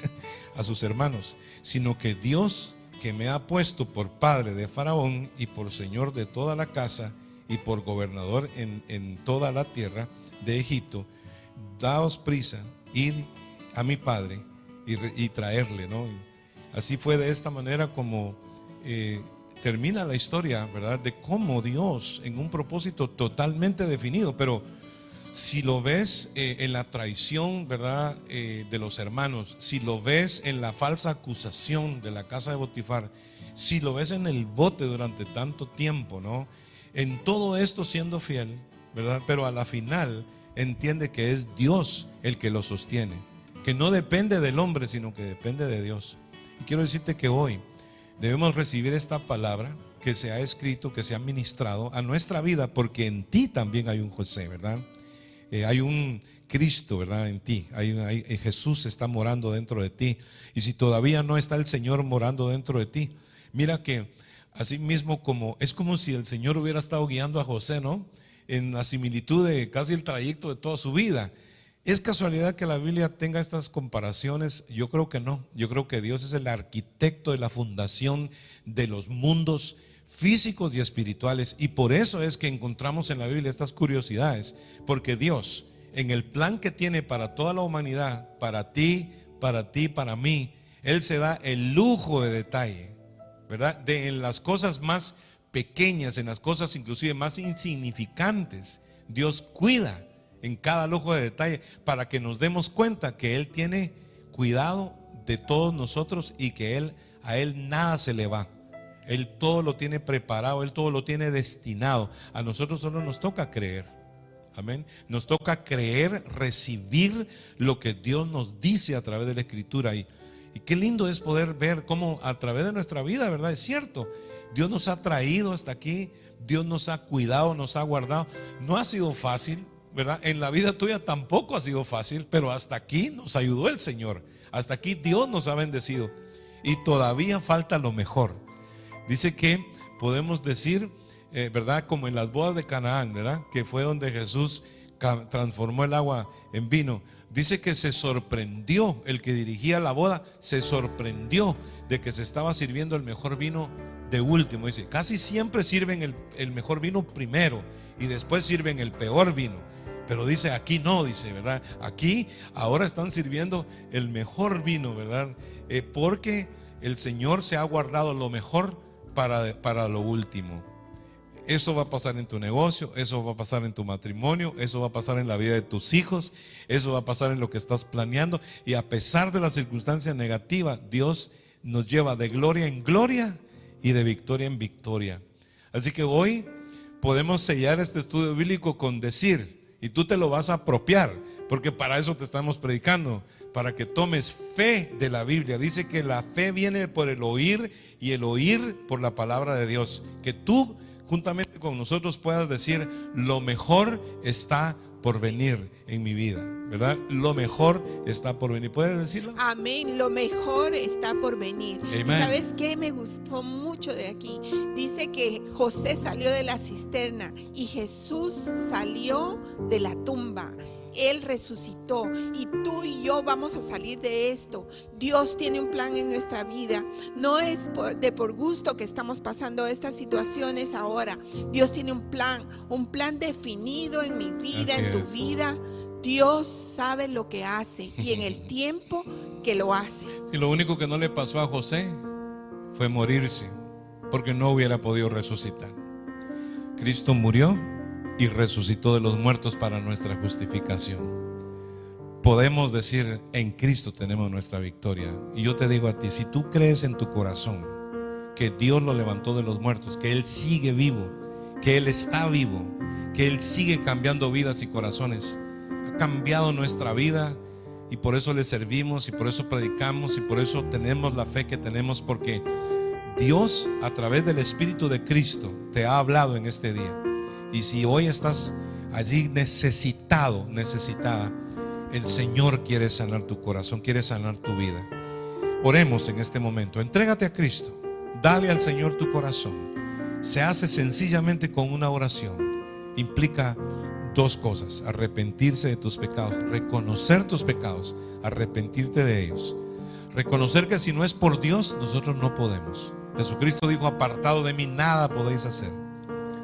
a sus hermanos, sino que Dios, que me ha puesto por padre de Faraón y por señor de toda la casa y por gobernador en toda la tierra de Egipto, daos prisa, id a mi padre y traerle, ¿no? Así fue de esta manera como termina la historia, ¿verdad? De cómo Dios, en un propósito totalmente definido, pero si lo ves en la traición, ¿verdad? De los hermanos, si lo ves en la falsa acusación de la casa de Potifar, si lo ves en el bote durante tanto tiempo, ¿no? En todo esto siendo fiel, ¿verdad? Pero a la final entiende que es Dios el que lo sostiene, que no depende del hombre, sino que depende de Dios. Y quiero decirte que hoy debemos recibir esta palabra que se ha escrito, que se ha ministrado a nuestra vida, porque en ti también hay un José, ¿verdad? Hay un Cristo, ¿verdad? En ti, Jesús está morando dentro de ti. Y si todavía no está el Señor morando dentro de ti, mira que así mismo es como si el Señor hubiera estado guiando a José, ¿no? En la similitud de casi el trayecto de toda su vida. ¿Es casualidad que la Biblia tenga estas comparaciones? Yo creo que no. Yo creo que Dios es el arquitecto de la fundación de los mundos físicos y espirituales, y por eso es que encontramos en la Biblia estas curiosidades, porque Dios, en el plan que tiene para toda la humanidad, para ti, para mí, Él se da el lujo de detalle, ¿verdad? En las cosas más pequeñas, en las cosas inclusive más insignificantes, Dios cuida en cada lujo de detalle para que nos demos cuenta que Él tiene cuidado de todos nosotros y que a Él nada se le va. Él todo lo tiene preparado, Él todo lo tiene destinado. A nosotros solo nos toca creer. Amén. Nos toca creer, recibir lo que Dios nos dice a través de la Escritura. Y qué lindo es poder ver cómo a través de nuestra vida, ¿verdad? Es cierto, Dios nos ha traído hasta aquí, Dios nos ha cuidado, nos ha guardado. No ha sido fácil, ¿verdad? En la vida tuya tampoco ha sido fácil, pero hasta aquí nos ayudó el Señor. Hasta aquí Dios nos ha bendecido. Y todavía falta lo mejor. Dice que podemos decir, ¿verdad? Como en las bodas de Canaán, ¿verdad? Que fue donde Jesús transformó el agua en vino. Dice que se sorprendió, el que dirigía la boda, se sorprendió de que se estaba sirviendo el mejor vino de último. Dice, casi siempre sirven el mejor vino primero y después sirven el peor vino. Pero dice, aquí no, dice, ¿verdad? Aquí ahora están sirviendo el mejor vino, ¿verdad? Porque el Señor se ha guardado lo mejor para lo último. Eso va a pasar en tu negocio, eso va a pasar en tu matrimonio, eso va a pasar en la vida de tus hijos, eso va a pasar en lo que estás planeando. Y a pesar de las circunstancias negativas, Dios nos lleva de gloria en gloria y de victoria en victoria. Así que hoy podemos sellar este estudio bíblico con decir, y tú te lo vas a apropiar, porque para eso te estamos predicando. para que tomes fe de la Biblia. Dice que la fe viene por el oír y el oír por la palabra de Dios. Que tú juntamente con nosotros puedas decir: lo mejor está por venir en mi vida, ¿verdad? Lo mejor está por venir. ¿Puedes decirlo? Amén, lo mejor está por venir. Amén. ¿Y sabes qué me gustó mucho de aquí? Dice que José salió de la cisterna y Jesús salió de la tumba. Él resucitó y tú y yo vamos a salir de esto. Dios tiene un plan en nuestra vida. No es por gusto que estamos pasando estas situaciones ahora. Dios tiene un plan definido en mi vida, Así en tu es. vida. Dios sabe lo que hace y en el tiempo que lo hace. Si lo único que no le pasó a José fue morirse, porque no hubiera podido resucitar. Cristo murió y resucitó de los muertos para nuestra justificación. Podemos decir: en Cristo tenemos nuestra victoria. Y yo te digo a ti, si tú crees en tu corazón que Dios lo levantó de los muertos, que Él sigue vivo, que Él está vivo, que Él sigue cambiando vidas y corazones, ha cambiado nuestra vida, y por eso le servimos, y por eso predicamos, y por eso tenemos la fe que tenemos, porque Dios, a través del Espíritu de Cristo, te ha hablado en este día. Y si hoy estás allí necesitado, necesitada, el Señor quiere sanar tu corazón, quiere sanar tu vida. Oremos en este momento. Entrégate a Cristo, dale al Señor tu corazón. Se hace sencillamente con una oración. Implica dos cosas: arrepentirse de tus pecados, reconocer tus pecados, arrepentirte de ellos, reconocer que si no es por Dios, nosotros no podemos. Jesucristo dijo: apartado de mí nada podéis hacer.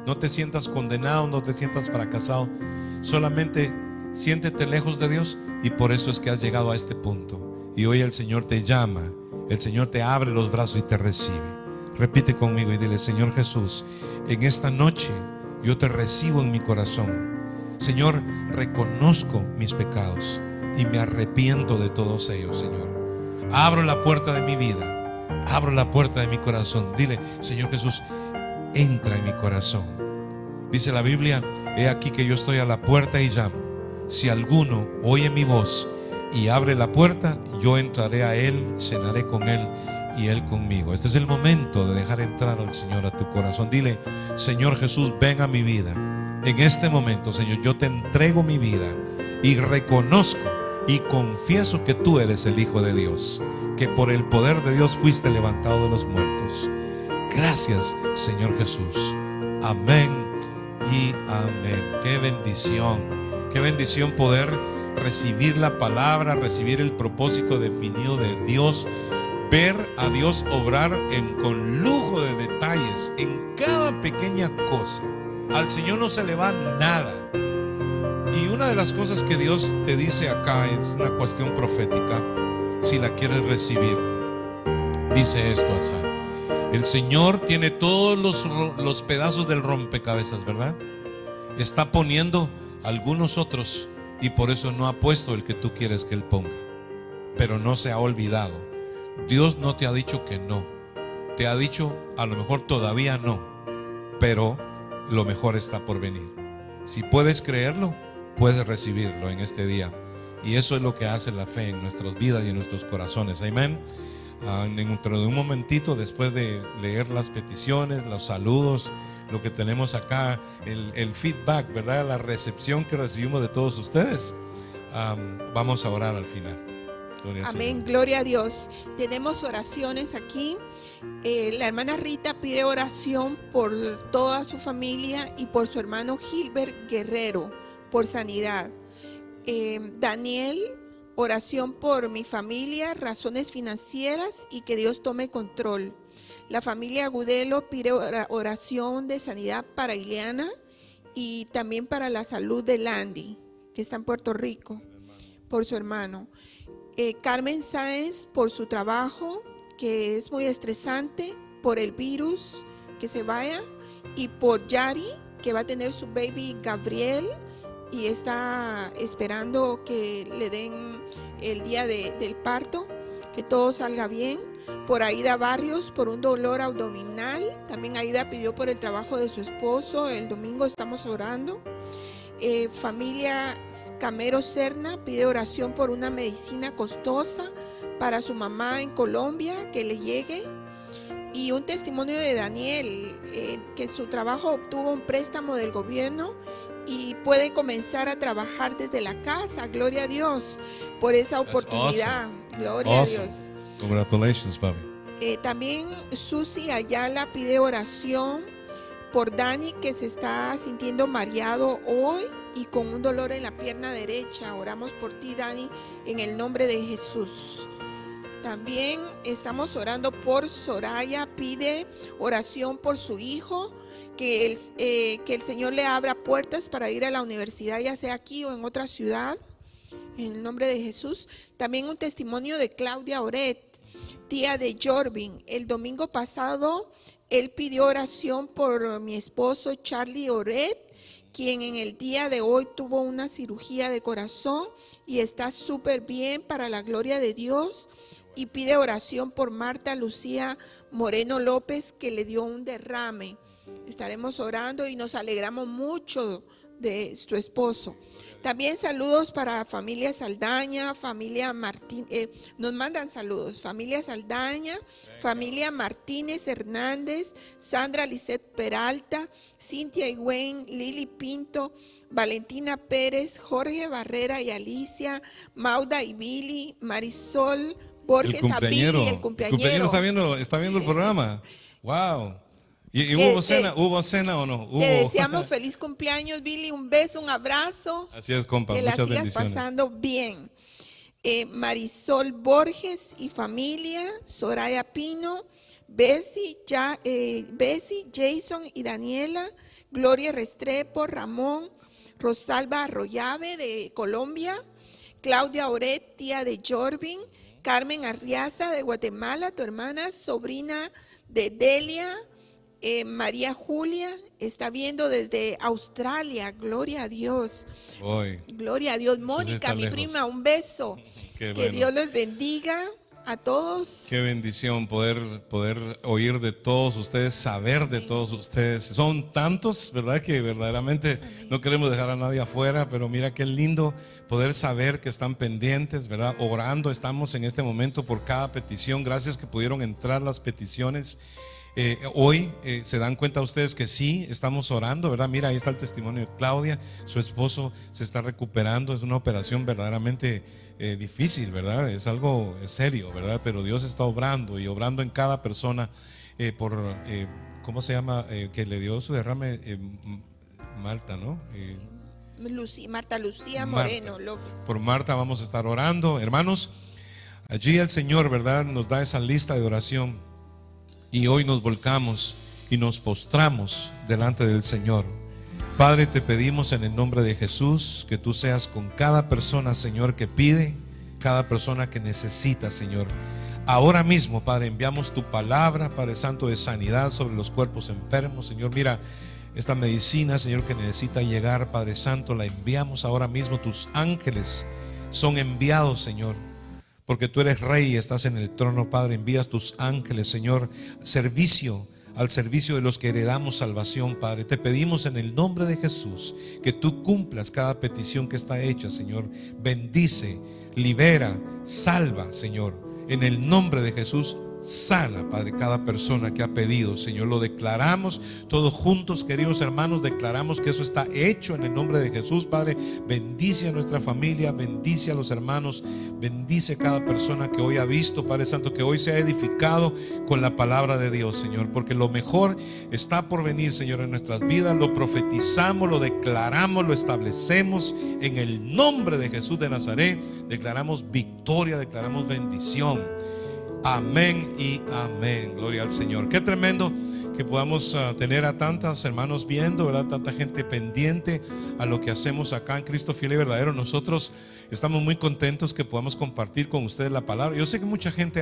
No te sientas condenado, no te sientas fracasado. Solamente siéntete lejos de Dios, y por eso es que has llegado a este punto. Y hoy el Señor te llama, el Señor te abre los brazos y te recibe. Repite conmigo y dile: Señor Jesús, en esta noche yo te recibo en mi corazón. Señor, reconozco mis pecados y me arrepiento de todos ellos, Señor. Abro la puerta de mi vida, abro la puerta de mi corazón. Dile: Señor Jesús, entra en mi corazón. Dice la Biblia: he aquí que yo estoy a la puerta y llamo. Si alguno oye mi voz y abre la puerta, yo entraré a él, cenaré con él y él conmigo. Este es el momento de dejar entrar al Señor a tu corazón. Dile: Señor Jesús, ven a mi vida. En este momento, Señor, yo te entrego mi vida y reconozco y confieso que tú eres el Hijo de Dios, que por el poder de Dios fuiste levantado de los muertos. Gracias, Señor Jesús. Amén y amén. Qué bendición poder recibir la palabra, recibir el propósito definido de Dios, ver a Dios obrar con lujo de detalles en cada pequeña cosa. Al Señor no se le va nada. Y una de las cosas que Dios te dice acá es una cuestión profética, si la quieres recibir. Dice esto así: el Señor tiene todos los pedazos del rompecabezas, ¿verdad? Está poniendo algunos otros, y por eso no ha puesto el que tú quieres que Él ponga. Pero no se ha olvidado. Dios no te ha dicho que no. Te ha dicho: a lo mejor todavía no, pero lo mejor está por venir. Si puedes creerlo, puedes recibirlo en este día. Y eso es lo que hace la fe en nuestras vidas y en nuestros corazones. Amén. Dentro de un momentito, después de leer las peticiones, los saludos, lo que tenemos acá, el feedback, ¿verdad? La recepción que recibimos de todos ustedes, vamos a orar al final. Gloria al Amén, Señor. gloria a Dios. Tenemos oraciones aquí. La hermana Rita pide oración por toda su familia y por su hermano Gilbert Guerrero, por sanidad. Daniel, oración por mi familia, razones financieras y que Dios tome control. La familia Agudelo pide oración de sanidad para Ileana y también para la salud de Landy, que está en Puerto Rico, por su hermano. Carmen Sáenz por su trabajo, que es muy estresante, por el virus, que se vaya, y por Yari, que va a tener su baby Gabriel y está esperando que le den el día del parto, que todo salga bien. Por Aida Barrios, por un dolor abdominal. También Aida pidió por el trabajo de su esposo. El domingo estamos orando. Familia Camero Serna pide oración por una medicina costosa para su mamá en Colombia, que le llegue. Y un testimonio de Daniel, que su trabajo obtuvo un préstamo del gobierno y puede comenzar a trabajar desde la casa. Gloria a Dios por esa oportunidad. Awesome. Gloria Awesome. a Dios. Congratulations, Bobby. También Susi Ayala pide oración por Dani, que se está sintiendo mareado hoy y con un dolor en la pierna derecha. Oramos por ti, Dani, en el nombre de Jesús. También estamos orando por Soraya, pide oración por su hijo, que el Señor le abra puertas para ir a la universidad, ya sea aquí o en otra ciudad, en el nombre de Jesús. También un testimonio de Claudia Oret, tía de Jorvin. El domingo pasado él pidió oración por mi esposo Charlie Oret, quien en el día de hoy tuvo una cirugía de corazón y está súper bien, para la gloria de Dios. Y pide oración por Marta Lucía Moreno López, que le dio un derrame. Estaremos orando y nos alegramos mucho de su esposo. También saludos para familia Saldaña, familia Martínez, nos mandan saludos, familia Saldaña, familia Martínez Hernández, Sandra Lisset Peralta, Cintia Higüen, Lili Pinto, Valentina Pérez, Jorge Barrera y Alicia, Mauda y Billy, Marisol Borges, el cumpleañero Está viendo el programa. Wow. ¿Y hubo cena o no? Te deseamos feliz cumpleaños, Billy. Un beso, un abrazo. Así es, compa. Que la Muchas sigas bendiciones. pasando bien. Marisol Borges y familia, Soraya Pino, Bessie, Jason y Daniela, Gloria Restrepo, Ramón, Rosalba Arroyave de Colombia, Claudia Oret, tía de Jorvin, Carmen Arriaza de Guatemala, tu hermana, sobrina de Delia, María Julia está viendo desde Australia. Gloria a Dios. Gloria a Dios. Mónica, mi prima, un beso. Qué que bueno. Dios los bendiga a todos. Qué bendición poder oír de todos ustedes, saber de todos ustedes. Son tantos, ¿verdad? Que verdaderamente no queremos dejar a nadie afuera, pero mira qué lindo poder saber que están pendientes, ¿verdad? Orando, estamos en este momento por cada petición. Gracias que pudieron entrar las peticiones. Hoy se dan cuenta ustedes que sí, estamos orando, ¿verdad? Mira, ahí está el testimonio de Claudia, su esposo se está recuperando, es una operación verdaderamente difícil, ¿verdad? Es algo serio, ¿verdad? Pero Dios está obrando y obrando en cada persona ¿cómo se llama? Que le dio su derrame, Marta, ¿no? Marta Lucía Moreno López. Por Marta vamos a estar orando, hermanos. Allí el Señor, ¿verdad? Nos da esa lista de oración. Y hoy nos volcamos y nos postramos delante del Señor. Padre, te pedimos en el nombre de Jesús que tú seas con cada persona, Señor, que pide, cada persona que necesita, Señor. Ahora mismo, Padre, enviamos tu palabra, Padre Santo, de sanidad sobre los cuerpos enfermos. Señor, mira esta medicina, Señor, que necesita llegar, Padre Santo, la enviamos ahora mismo. Tus ángeles son enviados, Señor, porque tú eres rey y estás en el trono, Padre. Envías tus ángeles, Señor, al servicio de los que heredamos salvación, Padre. Te pedimos en el nombre de Jesús que tú cumplas cada petición que está hecha, Señor. Bendice, libera, salva, Señor. En el nombre de Jesús, sana, Padre, cada persona que ha pedido, Señor. Lo declaramos todos juntos, queridos hermanos. Declaramos que eso está hecho en el nombre de Jesús, Padre. Bendice a nuestra familia, bendice a los hermanos, bendice a cada persona que hoy ha visto, Padre Santo, que hoy se ha edificado con la palabra de Dios, Señor, porque lo mejor está por venir, Señor, en nuestras vidas. Lo profetizamos, lo declaramos, lo establecemos en el nombre de Jesús de Nazaret. Declaramos victoria, declaramos bendición. Amén y amén. Gloria al Señor. Qué tremendo que podamos tener a tantos hermanos viendo, ¿verdad? Tanta gente pendiente a lo que hacemos acá en Cristo Fiel y Verdadero. Nosotros estamos muy contentos que podamos compartir con ustedes la palabra. Yo sé que mucha gente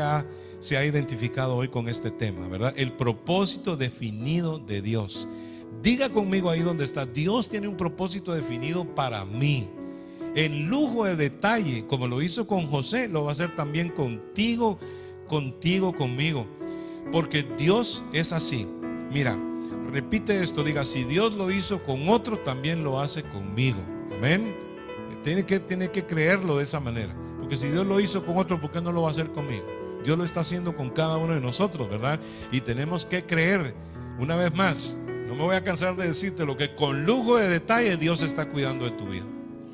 se ha identificado hoy con este tema, ¿verdad? El propósito definido de Dios. Diga conmigo ahí donde está: Dios tiene un propósito definido para mí. En lujo de detalle, como lo hizo con José, lo va a hacer también contigo, conmigo, porque Dios es así. Mira, repite esto, diga: si Dios lo hizo con otro, también lo hace conmigo. Amén. Tiene que creerlo de esa manera, porque si Dios lo hizo con otro, ¿por qué no lo va a hacer conmigo? Dios lo está haciendo con cada uno de nosotros, ¿verdad? Y tenemos que creer. Una vez más, no me voy a cansar de decirte lo que con lujo de detalle Dios está cuidando de tu vida.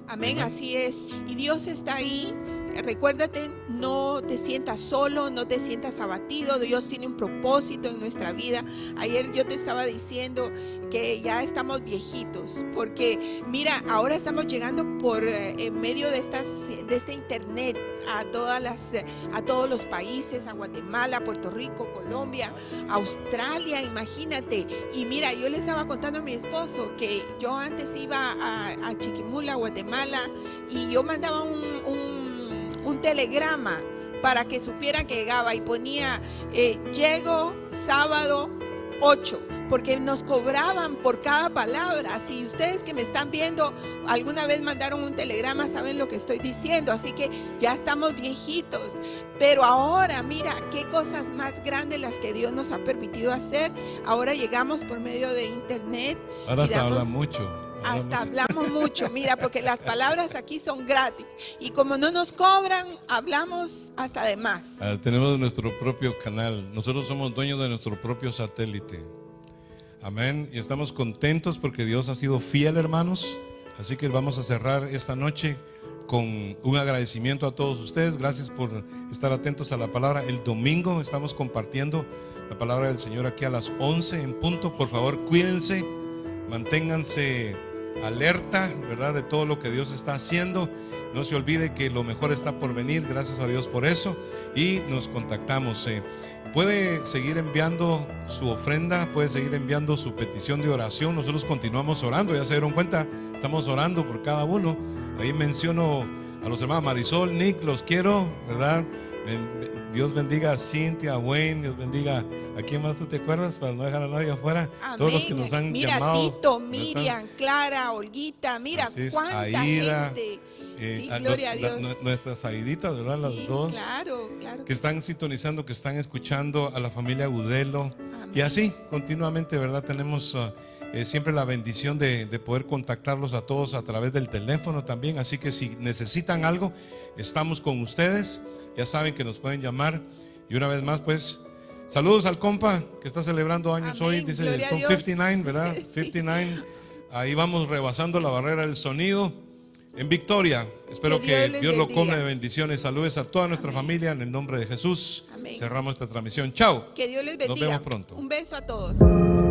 Amén, así es. Y Dios está ahí. Recuérdate, no te sientas solo, no te sientas abatido. Dios tiene un propósito en nuestra vida. Ayer yo te estaba diciendo que ya estamos viejitos, porque mira, ahora estamos llegando por en medio de este internet a todos los países, a Guatemala, Puerto Rico, Colombia, Australia, imagínate. Y mira, yo le estaba contando a mi esposo que yo antes iba a Chiquimula, Guatemala, y yo mandaba un telegrama para que supiera que llegaba, y ponía llego sábado 8, porque nos cobraban por cada palabra. Si ustedes que me están viendo alguna vez mandaron un telegrama, saben lo que estoy diciendo. Así que ya estamos viejitos, pero ahora mira qué cosas más grandes las que Dios nos ha permitido hacer. Ahora llegamos por medio de internet. Ahora se habla mucho. Hasta hablamos mucho, mira, porque las palabras aquí son gratis, y como no nos cobran, hablamos hasta de más. Tenemos nuestro propio canal. Nosotros somos dueños de nuestro propio satélite. Amén. Y estamos contentos porque Dios ha sido fiel, hermanos. Así que vamos a cerrar esta noche con un agradecimiento a todos ustedes. Gracias por estar atentos a la palabra. El domingo estamos compartiendo la palabra del Señor aquí a las 11 en punto. Por favor, cuídense, manténganse alerta, ¿verdad?, de todo lo que Dios está haciendo. No se olvide que lo mejor está por venir. Gracias a Dios por eso. Y nos contactamos. Puede seguir enviando su ofrenda, puede seguir enviando su petición de oración. Nosotros continuamos orando, ya se dieron cuenta, estamos orando por cada uno. Ahí menciono a los hermanos Marisol, Nick, los quiero, ¿verdad? Dios bendiga a Cintia, a Wayne, Dios bendiga a quién más tú te acuerdas, para no dejar a nadie afuera. Amén. Todos los que nos han llamado. Mira, Tito, Miriam, Clara, Olguita, mira cuánta Aida, gente. Sí, gloria a Dios. Nuestras Aiditas, ¿verdad? Sí, las dos. Claro que están sintonizando, que están escuchando, a la familia Agudelo. Amén. Y así, continuamente, ¿verdad? Tenemos siempre la bendición de poder contactarlos a todos a través del teléfono también. Así que si necesitan algo, estamos con ustedes. Ya saben que nos pueden llamar. Y una vez más, pues, saludos al compa que está celebrando años. Amén. Hoy. Dice, gloria son 59, ¿verdad? Sí. 59. Ahí vamos rebasando la barrera del sonido en victoria. Espero que Dios lo colme de bendiciones. Saludos a toda nuestra familia en el nombre de Jesús. Amén. Cerramos esta transmisión. Chao. Que Dios les bendiga. Nos vemos pronto. Un beso a todos.